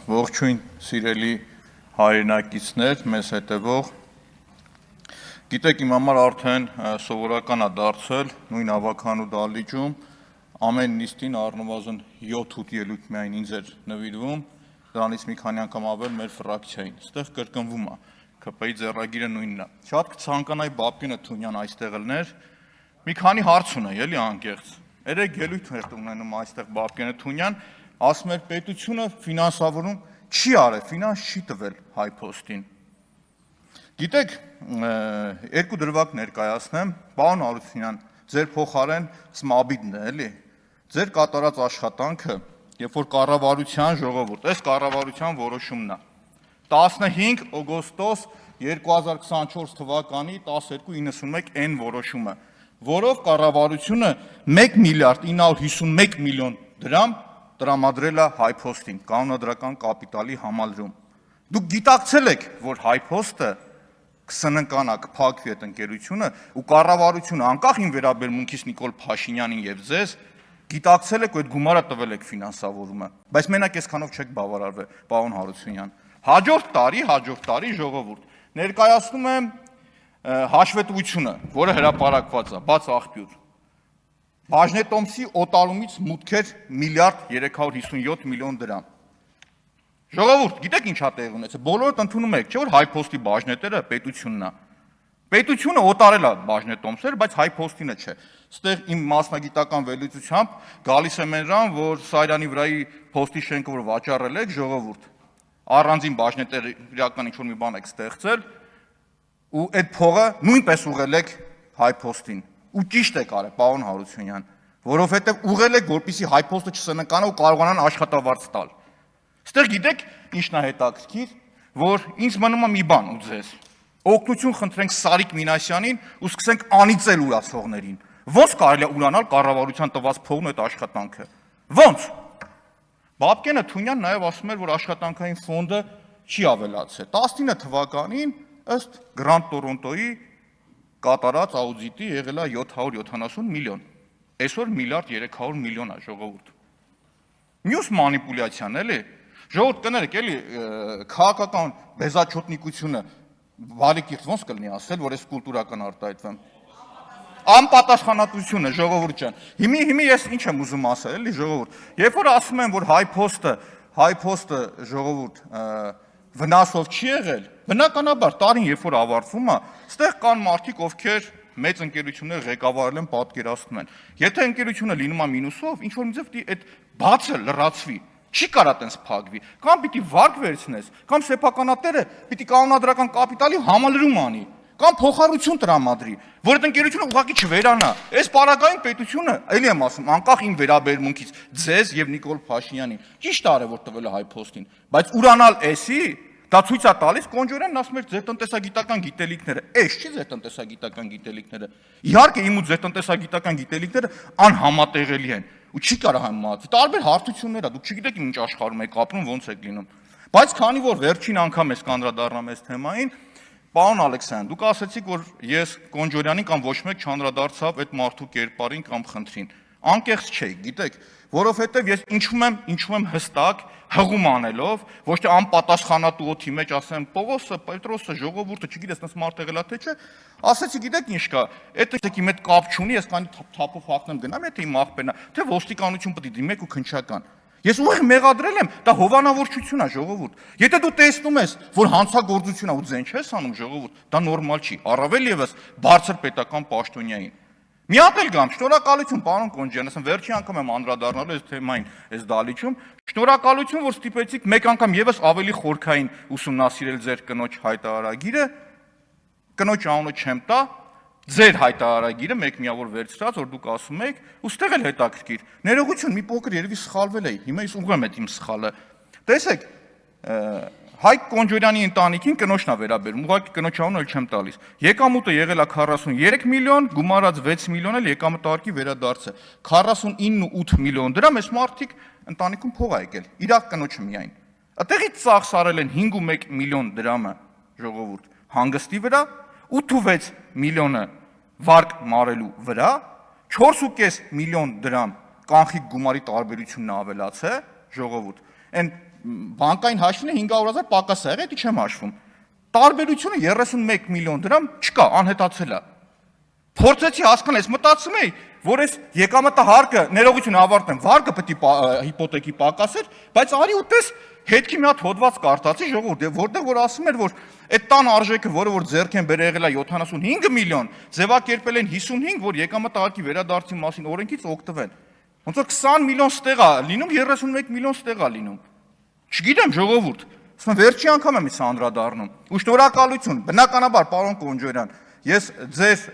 Ողջույն սիրելի հայրենակիցներ, մեզ հետևող։ Գիտեք, իմ համար արդեն սովորական է դարձել նույն ավականու դահլիճում ամեն նիստին առնվազն 7-8 ելույթ միայն ինձ էր նվիրվում, դրանից մի քանի անգամ ավել մեր ֆրակցիային։ Այստեղ կրկնվում է, ԿՊ-ի ձեռագիրը նույնն է։ Շատ կցանկանայի Բաբկենը Թունյան այստեղ լներ, մի քանի հարց ունեի, էլի անկեղծ։ Երեք ելույթ էր ունենում այստեղ Բաբկենը Թունյան, ասում էր պետությունը ֆինանսավորում չի արել, ֆինանս չի տվել HiPost-ին։ Գիտեք, երկու դրվագ ներկայացնեմ, պարոն Հարությունյան, ձեր փոխարեն Սմաբիդն է, էլի։ Ձեր կատարած աշխատանքը, երբ որ կառավարության ժողովուրդ, այս կառավարության որոշումն է։ 15 օգոստոս 2024 թվականի 12:91 որոշումը, որով կառավարությունը 1 միլիարդ 951 միլիոն դրամ տրամադրել է HiPost-ին, կանոնադրական կապիտալի համալրում։ Դուք գիտակցել եք, որ HiPost-ը կսննկանա, կփակվի այդ ընկերությունը ու կառավարությունը անկախ իմ վերաբերմունքից Նիկոլ Փաշինյանին եւ ձեզ գիտակցել եք, որ այդ գումարը տվել եք ֆինանսավորումը, բայց մենակ այսքանով չեք բավարարվել, պարոն Հարությունյան։ Հաջորդ տարի ժողովուրդ ներկայացնում եմ հաշվետվությունը, որը հրապարակված է, բաց աղբյուր։ Բաժնետոմսի օտարումից մուտքեր 1 միլիոն դրամ։ Ժողովուրդ, գիտեք ինչ է տեղի ունեցել, բոլորդ ընդունում եք, չէ՞ որ HiPost-ի բաժնետերը պետությունն է։ Պետությունը օտարել է բաժնետոմսերը, բայց HiPost-ինը չէ։ Ստեղ իմ մասնագիտական վերլուծությամբ գալիս եմ նրան, որ Սարյանի վրայի փոստի շենքը որ վաճառել եք, ժողովուրդ, առանձին բաժնետեր իրական ինչ-որ մի բան եք ստեղծել, ու այդ փողը նույնպես ուղղել եք HiPost-ին։ Ու ճիշտ եք արել, պարոն Հարությունյան, որովհետև ուղղել եք, որպեսզի HiPost-ը չսննկանա ու կարողանան աշխատավարձ տալ։ Ստեղ գիտեք ինչն է հետաքրքիր, որ ինձ մնում է մի բան ու ձեզ։ Օգնություն խնդրենք Սարիկ Մինասյանին ու սկսենք անիծել ուրացողներին։ Ոնց կարելի է ուրանալ կառավարության տված փողն այդ աշխատանքը։ Ոնց։ Բաբկենը Թունյան նաև ասում էր, որ աշխատանքային ֆոնդը չի ավելացել։ 19 թվականին ըստ Grand Toronto-ի կատարած աուդիտի եղել է 770 միլիոն։ Այսօր 1 միլիարդ 300 միլիոն է, ժողովուրդ։ Մյուս մանիպուլյացիան էլի, ժողովուրդ կներեք, էլի քաղաքական բեզաչոտնիկությունը վարիկիղ ոնց կլինի ասել, որ այս կուլտուրական արտահայտվեմ։ Անպատասխանատվությունը, ժողովուրդ ջան։ Հիմի ես ինչ եմ ուզում ասել, էլի ժողովուրդ։ Երբ որ ասում են, որ HiPost-ը ժողովուրդ վնասով չի եղել, բնականաբար տարին երբ որ ավարտվում է, ստեղ կան մարդիկ, ովքեր մեծ ընկերություններ ղեկավարել են, պատկերացնում են։ Եթե ընկերությունը լինում է մինուսով, ինչ որ մի ձև այդ բացը լրացվի, չի կարա տենց փակվի, կամ պիտի վարկ վերցնես, կամ սեփականատերը պիտի կանոնադրական կապիտալի համալրում անի, կամ փոխառություն տրամադրի, որ այդ ընկերությունը ուղղակի չվերանա։ Այս պարագային պետությունը, էլի եմ ասում, անկախ իմ վերաբերմունքից ձեզ եւ Նիկոլ Փաշինյանին, ճիշտ արել որ տվել է HiPost-ին, բայց ուրանալ էսի, դա ցույց է տալիս Կոնջորյանն ասում էր ձեր տնտեսագիտական գիտելիքները, էս չի ձեր տնտեսագիտական գիտելիքները։ Իհարկե իմ ու ձեր տնտեսագիտական գիտելիքները անհամատեղելի են ու չի կարող համեմատել։ Տարբեր հարթություններ է, դուք չգիտեք ինչ աշխարհում եք ապրում, ոնց եք լինում։ Բայց քանի որ վերջին անգամ ես կանդրադառնամ այս թեմային, պարոն Ալեքսյան, դուք ասացիք, որ ես Կոնջորյանին կամ ոչ մեկ չանդրադարձավ այդ մարդու կերպարին կամ խնդրին։ Անկեղծ չէի, գիտեք, որովհետև ես ինչում եմ հստակ հղում անելով, ոչ թե անպատասխանատու օդի մեջ ասեմ, Պողոսը, Պետրոսը, ժողովուրդը, չգիտես, նս մարդ եղել է թե չէ, ասեցի, գիտեք ինչ կա, այդ իմ հետ կապ չունի, ես կանի թափով հաղթեմ գնամ, եթե իմ աղբերն է, թե ոստիկանություն պետք է դիմեք ու քննչական։ Ես ուղիղ մեղադրել եմ, դա հովանավորչություն է, ժողովուրդ։ Եթե դու տեսնում ես, որ հանցագործություն է ու ձեն չես անում, ժողովուրդ, դա նորմալ չի, առավել եւս բարձր պետական պաշտոնյային։ Մի հատ էլ գամ, շնորհակալություն, պարոն Կոնջյան, ասեմ, վերջի անգամ եմ անդրադառնալու այս թեմային, այս դահլիճում, շնորհակալություն, որ ստիպեցիք մեկ անգամ եւս ավելի խորքային ուսումնասիրել ձեր կնոջ հայտարարագիրը, կնոջ անունը չեմ տա, ձեր հայտարարագիրը մեկ միավոր վերցրած, որ դուք ասում եք, ու ստեղ էլ հետաքրքիր, ներողություն, մի փոքր երևի սխալվել էի, հիմա ես ուղղեմ այդ իմ սխալը։ Տեսեք, Հայկ Կոնջորյանի ընտանիքին կնոջն է վերաբերում, ուղղակի կնոջ անունը էլ չեմ տալիս։ Եկամուտը եղել է 43 միլիոն, գումարած 6 միլիոն էլ եկամտարկի վերադարձը։ 49.8 միլիոն դրամ այս մարդիկ ընտանիքում փող ա եկել, իրավ կնոջը միայն։ Այդտեղից ծախսարել են 5.1 միլիոն դրամը, ժողովուրդ, հանգստի վրա, 8.6 միլիոնը վարկ մարելու վրա, 4.5 միլիոն դրամ կանխիկ գումարի տարբերությունն ավելաց է, ժողովուրդ։ Այն բանկային հաշվին 500,000 պակաս է եղել, դա չեմ հաշվում։ Տարբերությունը 31 միլիոն դրամ չկա, անհետացել է։ Փորձեցի հասկանալ, ես մտածում էի, որ այս եկամտը հարկը ներողություն ավարտեմ, վարկը պետք է հիպոթեքի պակասեր, բայց արի ու տես հետքի մի հատ հոդված կարդացի ժողովուրդ, որտեղ որ ասում էր, որ այդ տան արժեքը, որը որ ձեռք են բերել եղել է 75 միլիոն, ձևակերպել են 55, որ եկամտը հարկի վերադարձի մասին օրենքից օգտվեն։ Ոնց որ 20 միլիոն ստեղ է լինում, 31 միլիոն ստեղ է լինում։ Չգիտեմ ժողովուրդ, ասում եմ վերջի անգամ եմ ես անդրադառնում։ Ու շնորհակալություն, բնականաբար պարոն Կոնջորյան, ես ձեր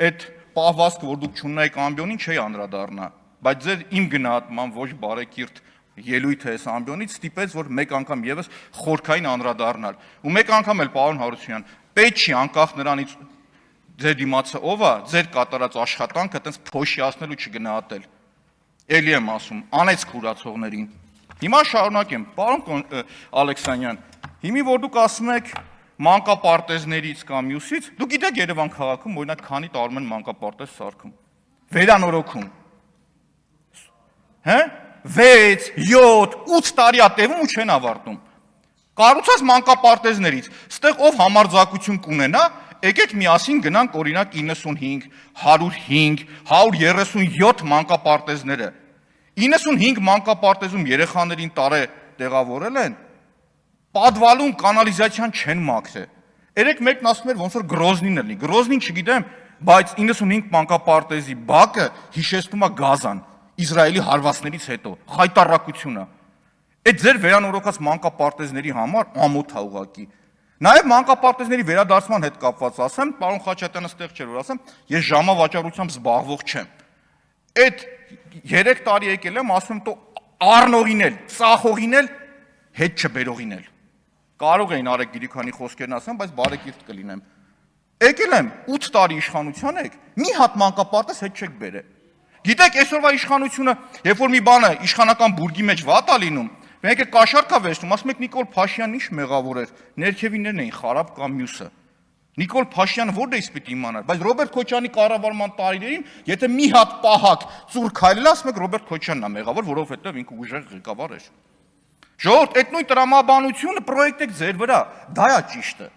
այդ պահվածքը, որ դուք չունենայիք ամբիոնին, չէի անդրադառնա, բայց ձեր իմ գնահատման ոչ բարեկիրթ ելույթը այս ամբիոնից ստիպեց, որ մեկ անգամ եւս խորքային անդրադառնալ։ Ու մեկ անգամ էլ պարոն Հարությունյան, պետք չի անկախ նրանից ձեր դիմացը ով է, ձեր կատարած աշխատանքը այտենց փոշիացնել ու չգնահատել։ Էլի եմ ասում, անեծք ուրացողներին։ Հիմա շարունակեմ, պարոն Ալեքսանյան, հիմի որ դուք ասում եք մանկապարտեզներից կամ մյուսից, դուք գիտեք Երևան քաղաքում օրինակ քանի տարում են մանկապարտեզ սարքում, վերանորոգում։ Հա 6, 7, 8 տարի է տևում ու չեն ավարտում։ Կառուցած մանկապարտեզներից, ստեղ ով համարձակություն կունենա, եկեք միասին գնանք օրինակ 95, 105, 137 մանկապարտեզները։ 95 մանկապարտեզում երեխաներին տարե տեղավորել են, պատվալուն կանալիզացիան չեն մաքրել։ Երեք մեկն ասում էր ոնց որ Գրոզնին լինի։ Գրոզնին չգիտեմ, բայց 95 մանկապարտեզի բակը հիշեցնում է Գազան, Իսրայելի հարվածներից հետո, խայտառակությունը։ Այդ ձեր վերանորոգած մանկապարտեզների համար ամոթ է ուղղակի։ Նաև մանկապարտեզների վերադարձման հետ կապված ասեմ, պարոն Խաչատրյանը ստեղ չէր որ ասեմ, ես ժամավաճառությամբ զբաղվող չեմ։ Այդ 3 տարի եկել եմ, ասում եմ, տո առնողին էլ, ծախողին էլ, հետ չբերողին էլ։ Կարող էին Արեգ Գիրիքյանի խոսքերն ասեմ, բայց բարեկիրթ կլինեմ։ Եկել եմ 8 տարի իշխանության եք, մի հատ մանկապարտեզ հետ չեք բերել։ Գիտեք, այսօրվա իշխանությունը, երբ որ մի բանը իշխանական բուրգի մեջ վատ է լինում, մենք է կաշառքա վերցնում, ասում եք Նիկոլ Փաշյանն ինչ մեղավոր էր, ներքևիններն էին խարապ կամ մյուսը։ Նիկոլ Փաշյանը որտե՞ղ է պետք իմանալ, բայց Ռոբերտ Քոչյանի կառավարման տարիներին, եթե մի հատ պահակ ծուր քայլել, ասում եք Ռոբերտ Քոչյանն է մեղավոր, որովհետև ինքը ուժեղ ղեկավար էր։ Ժողովուրդ, այդ նույն տրամաբանությունը պրոյեկտ եք ձեր վրա, դա է ճիշտը։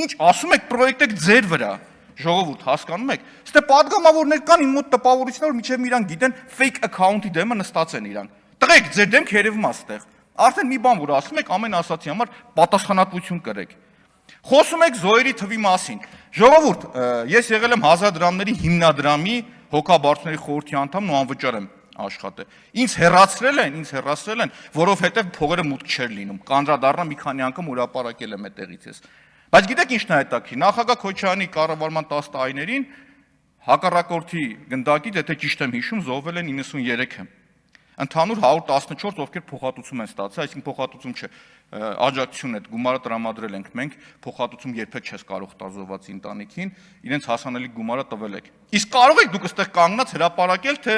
Ինչ ասում եք պրոյեկտ եք ձեր վրա, ժողովուրդ, հասկանում եք։ Ստե падգամավորներ կան իմ մոտ տպավորիչներ, որ միջև իրանք գիտեն fake account-ի դեմը նստած են իրանք։ Տղեկ, ձեր դեմք երևում է ստեղ։ Արդեն մի բան որ ասում եք, ամեն ասացի համար պատասխանատվություն կրեք։ Խոսում եք զոհերի թվի մասին։ Ժողովուրդ, ես եղել եմ 1000 դրամների հիմնադրամի հոգաբարձուների խորհրդի անդամ ու անվճար եմ աշխատել։ Ինձ հեռացրել են, որովհետև փողերը մուտք չէր լինում։ Կանդրադառնամ մի քանի անգամ հրապարակել եմ այդտեղից ես։ Բայց գիտեք ինչն է հետաքրքիր, նախագահ Քոչարյանի կառավարման 10 տարիներին հակառակորդի գնդակից, եթե ճիշտ եմ հիշում, զոհվել են 93-ը։ Ընդհանուր 114, ովքեր փոխհատուցում են ստացել, այսինքն փոխհատուցում չէ, աջակցություն այդ գումարը տրամադրել ենք մենք, փոխհատուցում երբեք չես կարող տալ զոհվածի ընտանիքին, իրենց հասանելի գումարը տվել եք։ Իսկ կարող եք դուք այստեղ կանգնած հրապարակել, թե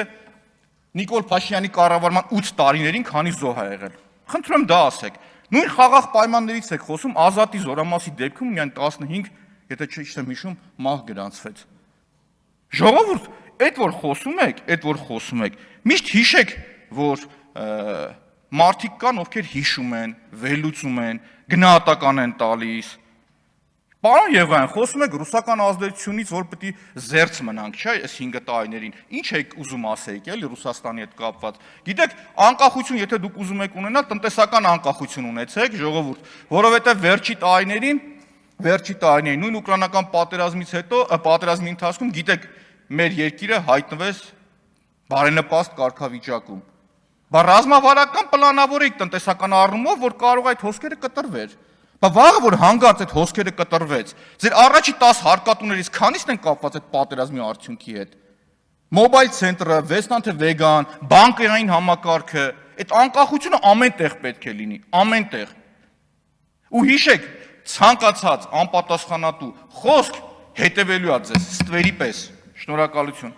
Նիկոլ Փաշինյանի կառավարման 8 տարիներին քանի զոհ ա եղել։ Խնդրում եմ դա ասեք։ Նույն խաղաղ պայմաններից եք խոսում, Ազատի զորամասի դեպքում միայն 15, եթե ճիշտ եմ հիշում, մահ գրանցվեց։ Ժողովուրդ, այդ որ խոսում եք, միշտ հիշեք, որ մարդիկ կան, ովքեր հիշում են, վերլուծում են, գնահատական են տալիս։ Պարոն Եղայան, խոսում եք ռուսական ազդեցությունից, որ պետք է զերծ մնանք, չէ՞, այս 5 տարիներին։ Ինչ եք ուզում ասեիք, էլի Ռուսաստանի հետ կապված։ Գիտեք, անկախություն, եթե դուք ուզում եք ունենալ, տնտեսական անկախություն ունեցեք, ժողովուրդ, որովհետև վերջի տարիներին նույն ուկրաինական պատերազմից հետո, պատերազմի ընթացքում, գիտեք, մեր երկիրը հայտնվեց բարենպաստ կարգավիճակում։ Բա ռազմավարական պլանավորեք տնտեսական առումով, որ կարող այդ հոսքերը կտրվեր։ Բա վաղը որ հանգած այդ հոսքերը կտրվեց, ձեր առաջի 10 հարկատուներից քանիսն են կապված այդ պատերազմի արդյունքի հետ։ Մոբայլ ցենտրը, Վեստան թե Վեգան, բանկային համակարգը, այդ անկախությունը ամեն տեղ պետք է լինի, ամեն տեղ։ Ու հիշեք, ցանկացած անպատասխանատու խոսք հետևելու է ձեզ ստվերի պես։ Շնորհակալություն։